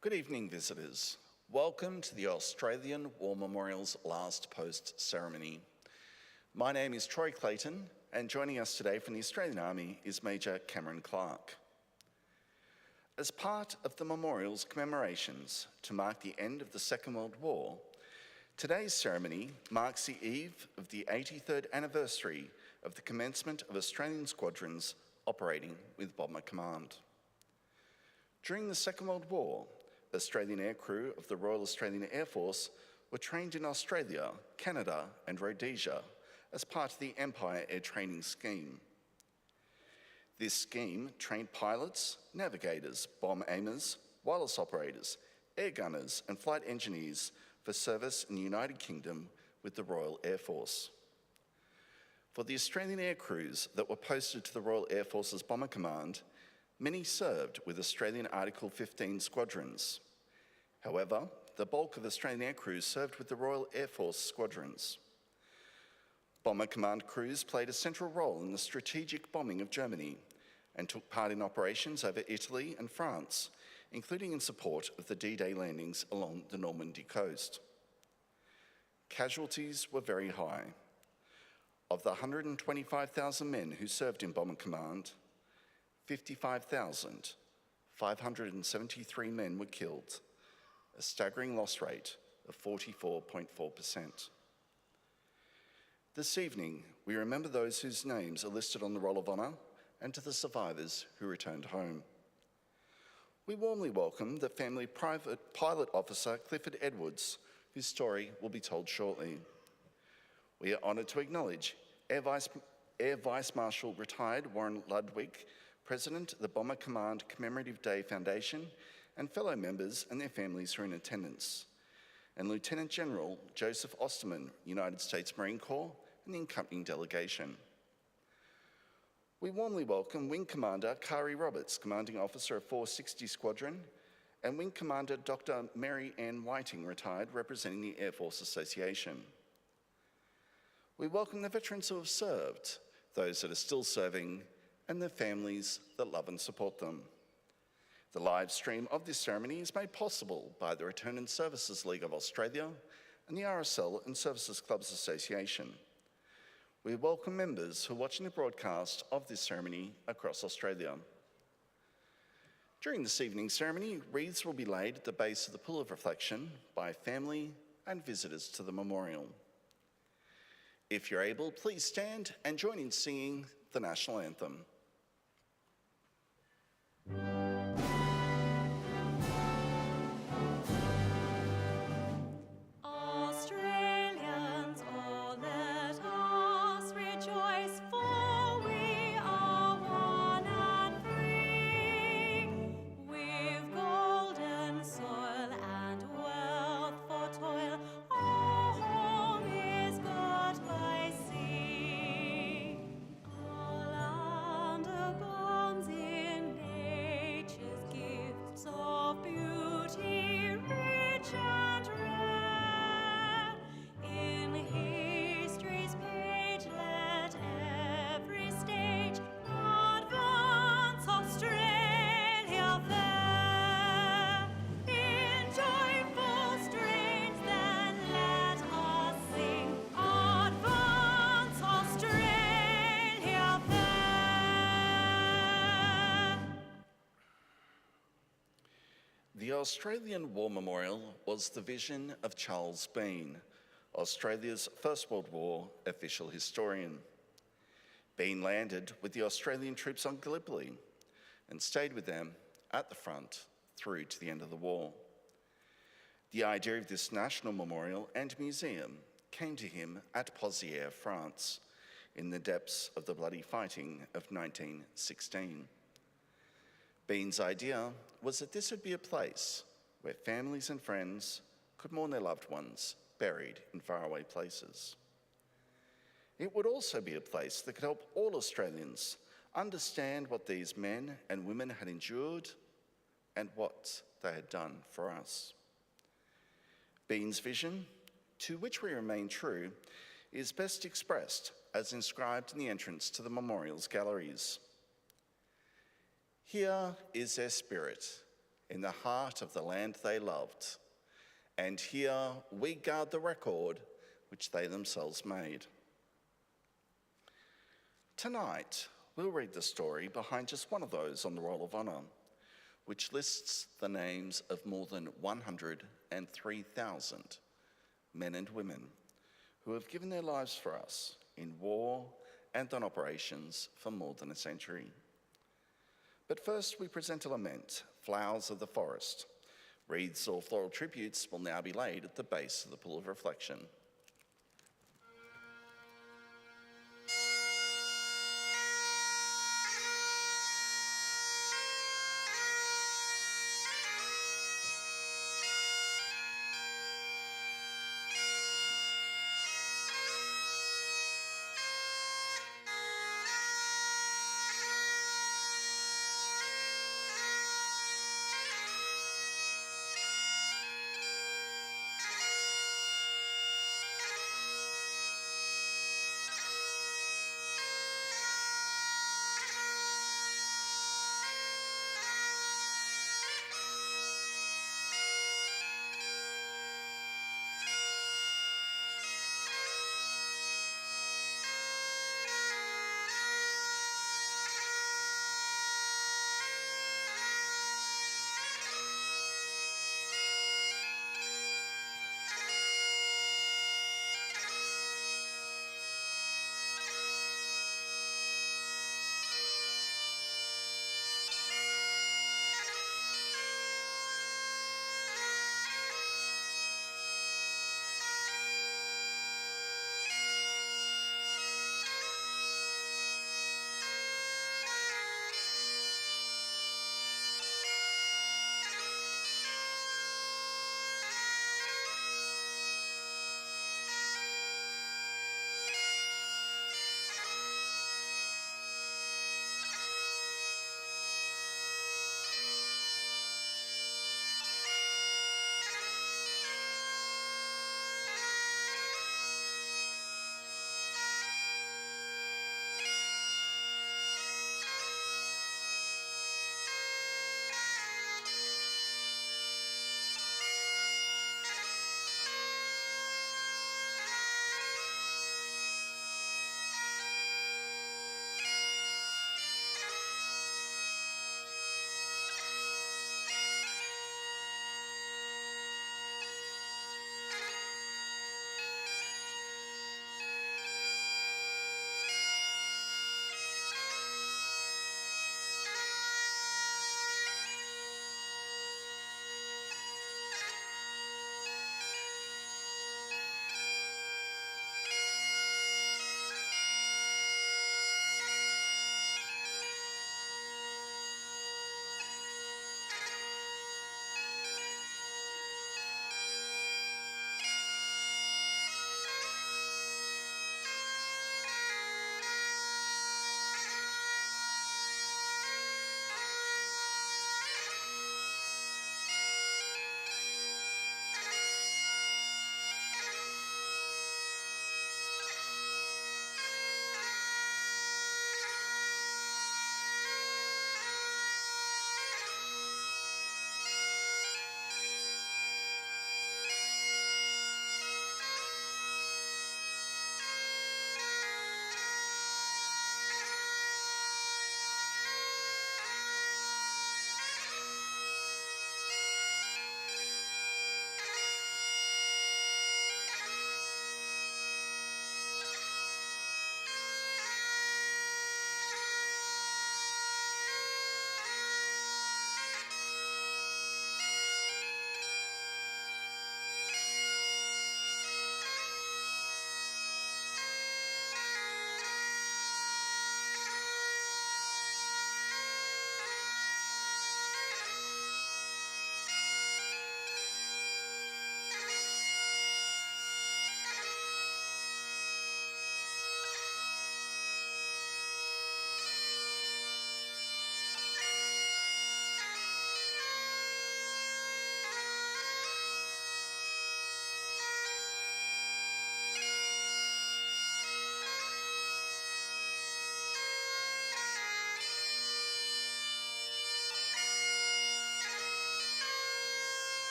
Good evening, visitors. Welcome to the Australian War Memorial's last post ceremony. My name is Troy Clayton, and joining us today from the Australian Army is Major Cameron Clark. As part of the memorial's commemorations to mark the end of the Second World War, today's ceremony marks the eve of the 83rd anniversary of the commencement of Australian squadrons operating with Bomber Command. During the Second World War, Australian aircrew of the Royal Australian Air Force were trained in Australia, Canada and Rhodesia as part of the Empire Air Training Scheme. This scheme trained pilots, navigators, bomb aimers, wireless operators, air gunners and flight engineers for service in the United Kingdom with the Royal Air Force. For the Australian air crews that were posted to the Royal Air Force's Bomber Command, many served with Australian Article 15 squadrons. However, the bulk of Australian air crews served with the Royal Air Force squadrons. Bomber Command crews played a central role in the strategic bombing of Germany and took part in operations over Italy and France, including in support of the D-Day landings along the Normandy coast. Casualties were very high. Of the 125,000 men who served in Bomber Command, 55,573 men were killed, a staggering loss rate of 44.4%. This evening, we remember those whose names are listed on the Roll of Honour and to the survivors who returned home. We warmly welcome the family Private Pilot Officer Clifford Edwards, whose story will be told shortly. We are honoured to acknowledge Air Vice Marshal Retired Warren Ludwig, President of the Bomber Command Commemorative Day Foundation, and fellow members and their families who are in attendance, and Lieutenant General Joseph Osterman, United States Marine Corps, and the accompanying delegation. We warmly welcome Wing Commander Kari Roberts, Commanding Officer of 460 Squadron, and Wing Commander Dr. Mary Ann Whiting, retired, representing the Air Force Association. We welcome the veterans who have served, those that are still serving, and their families that love and support them. The live stream of this ceremony is made possible by the Return and Services League of Australia and the RSL and Services Clubs Association. We welcome members who are watching the broadcast of this ceremony across Australia. During this evening's ceremony, wreaths will be laid at the base of the Pool of Reflection by family and visitors to the memorial. If you're able, please stand and join in singing the National Anthem. Australians, oh, let us rejoice, for we are one and free. We've golden soil and wealth for toil, our home is got by sea. Our land abounds in nature's gifts of beauty, rich and rare. In history's page let every stage advance Australia fair. In joyful strains then let us sing, advance Australia fair. The Australian War Memorial was the vision of Charles Bean, Australia's First World War official historian. Bean landed with the Australian troops on Gallipoli and stayed with them at the front through to the end of the war. The idea of this national memorial and museum came to him at Pozières, France, in the depths of the bloody fighting of 1916. Bean's idea was that this would be a place where families and friends could mourn their loved ones buried in faraway places. It would also be a place that could help all Australians understand what these men and women had endured and what they had done for us. Bean's vision, to which we remain true, is best expressed as inscribed in the entrance to the memorial's galleries. Here is their spirit, in the heart of the land they loved. And here we guard the record which they themselves made. Tonight, we'll read the story behind just one of those on the Roll of Honour, which lists the names of more than 103,000 men and women who have given their lives for us in war and on operations for more than a century. But first, we present a lament, Flowers of the Forest. Wreaths or floral tributes will now be laid at the base of the Pool of Reflection.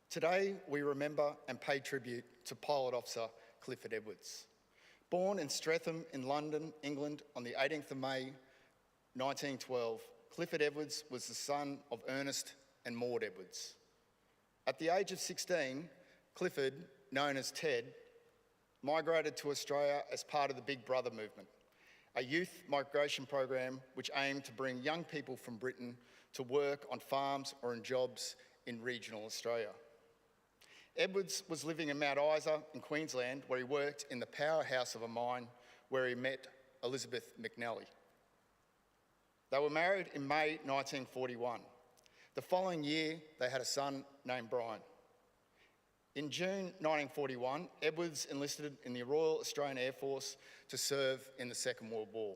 Today, we remember and pay tribute to Pilot Officer Clifford Edwards. Born in Streatham in London, England on the 18th of May 1912, Clifford Edwards was the son of Ernest and Maud Edwards. At the age of 16, Clifford, known as Ted, migrated to Australia as part of the Big Brother movement, a youth migration program which aimed to bring young people from Britain to work on farms or in jobs in regional Australia. Edwards was living in Mount Isa in Queensland, where he worked in the powerhouse of a mine where he met Elizabeth McNally. They were married in May 1941. The following year, they had a son named Brian. In June 1941, Edwards enlisted in the Royal Australian Air Force to serve in the Second World War.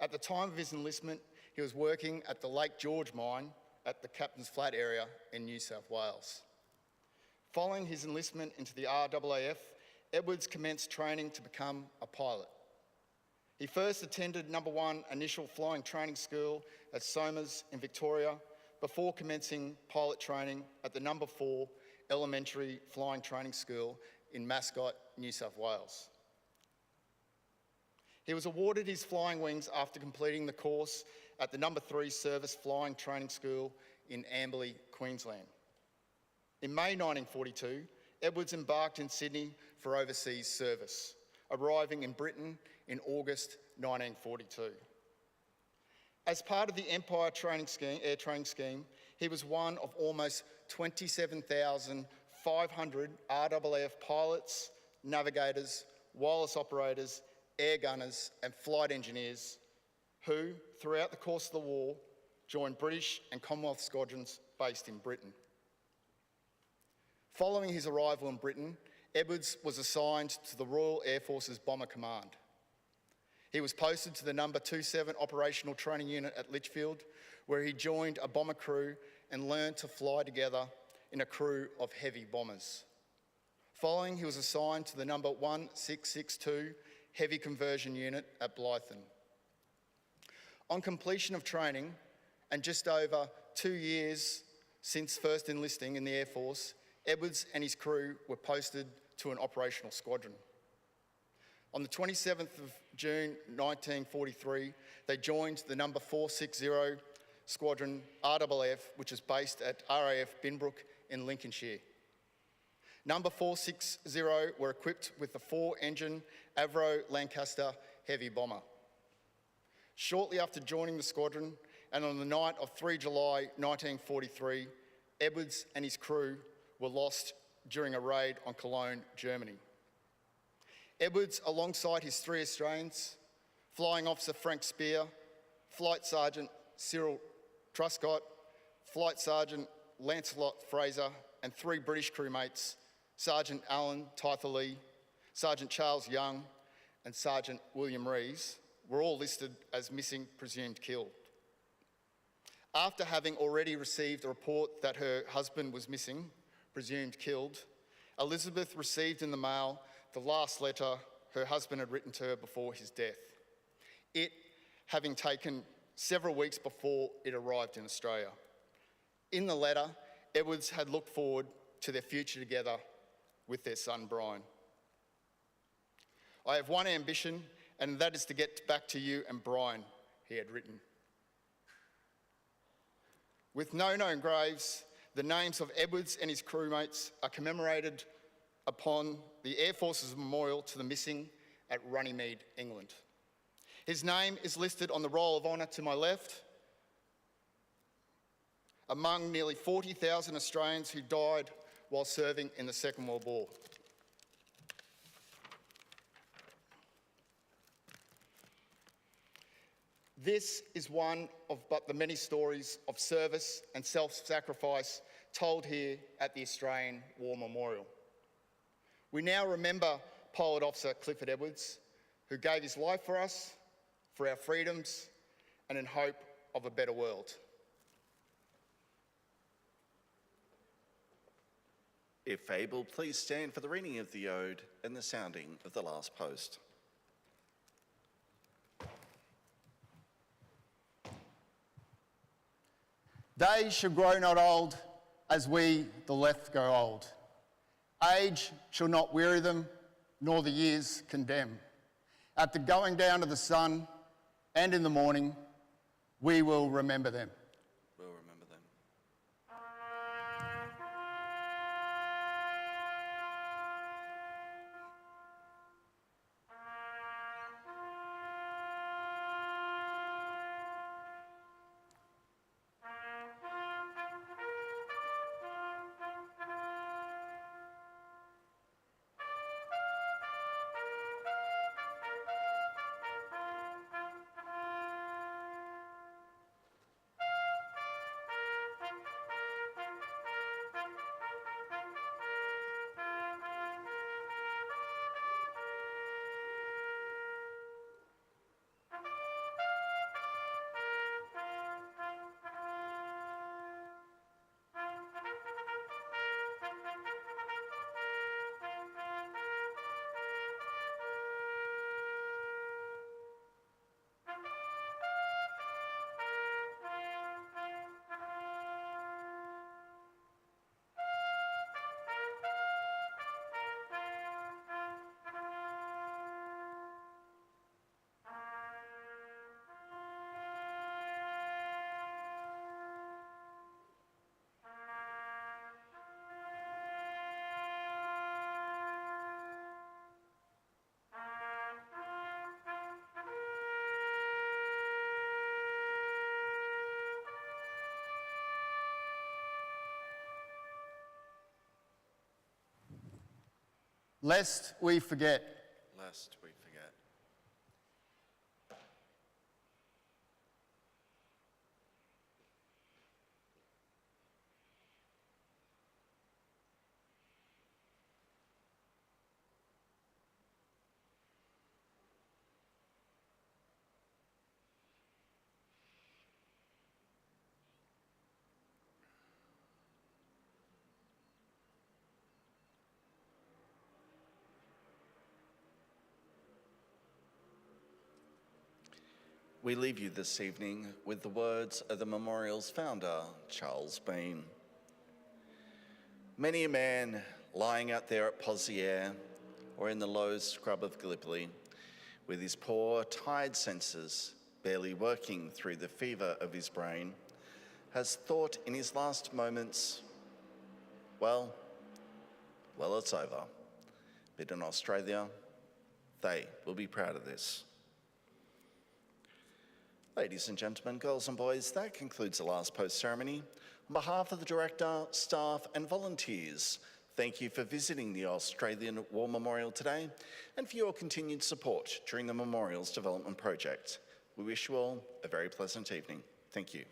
At the time of his enlistment, he was working at the Lake George mine at the Captain's Flat area in New South Wales. Following his enlistment into the RAAF, Edwards commenced training to become a pilot. He first attended No. 1 Initial Flying Training School at Somers in Victoria before commencing pilot training at the No. 4 Elementary Flying Training School in Mascot, New South Wales. He was awarded his flying wings after completing the course at the No. 3 Service Flying Training School in Amberley, Queensland. In May 1942, Edwards embarked in Sydney for overseas service, arriving in Britain in August 1942. As part of the Empire Air Training Scheme, he was one of almost 27,500 RAAF pilots, navigators, wireless operators, air gunners and flight engineers who, throughout the course of the war, joined British and Commonwealth squadrons based in Britain. Following his arrival in Britain, Edwards was assigned to the Royal Air Force's Bomber Command. He was posted to the No. 27 Operational Training Unit at Litchfield, where he joined a bomber crew and learned to fly together in a crew of heavy bombers. Following, he was assigned to the No. 1662 Heavy Conversion Unit at Blython. On completion of training, and just over 2 years since first enlisting in the Air Force, Edwards and his crew were posted to an operational squadron. On the 27th of June 1943, they joined the No. 460 Squadron RAAF, which is based at RAF Binbrook in Lincolnshire. No. 460 were equipped with the 4-engine Avro Lancaster heavy bomber. Shortly after joining the squadron, and on the night of 3 July 1943, Edwards and his crew were lost during a raid on Cologne, Germany. Edwards, alongside his 3 Australians, Flying Officer Frank Spear, Flight Sergeant Cyril Truscott, Flight Sergeant Lancelot Fraser, and 3 British crewmates, Sergeant Alan Tytherley, Sergeant Charles Young, and Sergeant William Rees, were all listed as missing, presumed killed. After having already received a report that her husband was missing, presumed killed, Elizabeth received in the mail the last letter her husband had written to her before his death, it having taken several weeks before it arrived in Australia. In the letter, Edwards had looked forward to their future together with their son Brian. "I have one ambition, and that is to get back to you and Brian," he had written. With no known graves, the names of Edwards and his crewmates are commemorated upon the Air Force's memorial to the missing at Runnymede, England. His name is listed on the Roll of Honour to my left, among nearly 40,000 Australians who died while serving in the Second World War. This is one of but the many stories of service and self-sacrifice told here at the Australian War Memorial. We now remember Pilot Officer Clifford Edwards, who gave his life for us, for our freedoms, and in hope of a better world. If able, please stand for the reading of the ode and the sounding of the last post. Days shall grow not old as we, the left, grow old. Age shall not weary them, nor the years condemn. At the going down of the sun and in the morning, we will remember them. We'll remember them. Lest we forget. Lest we forget. We leave you this evening with the words of the memorial's founder, Charles Bean. Many a man lying out there at Pozières or in the low scrub of Gallipoli, with his poor, tired senses barely working through the fever of his brain, has thought in his last moments, well, it's over. But in Australia, they will be proud of this. Ladies and gentlemen, girls and boys, that concludes the last post ceremony. On behalf of the director, staff and volunteers, thank you for visiting the Australian War Memorial today and for your continued support during the memorial's development project. We wish you all a very pleasant evening. Thank you.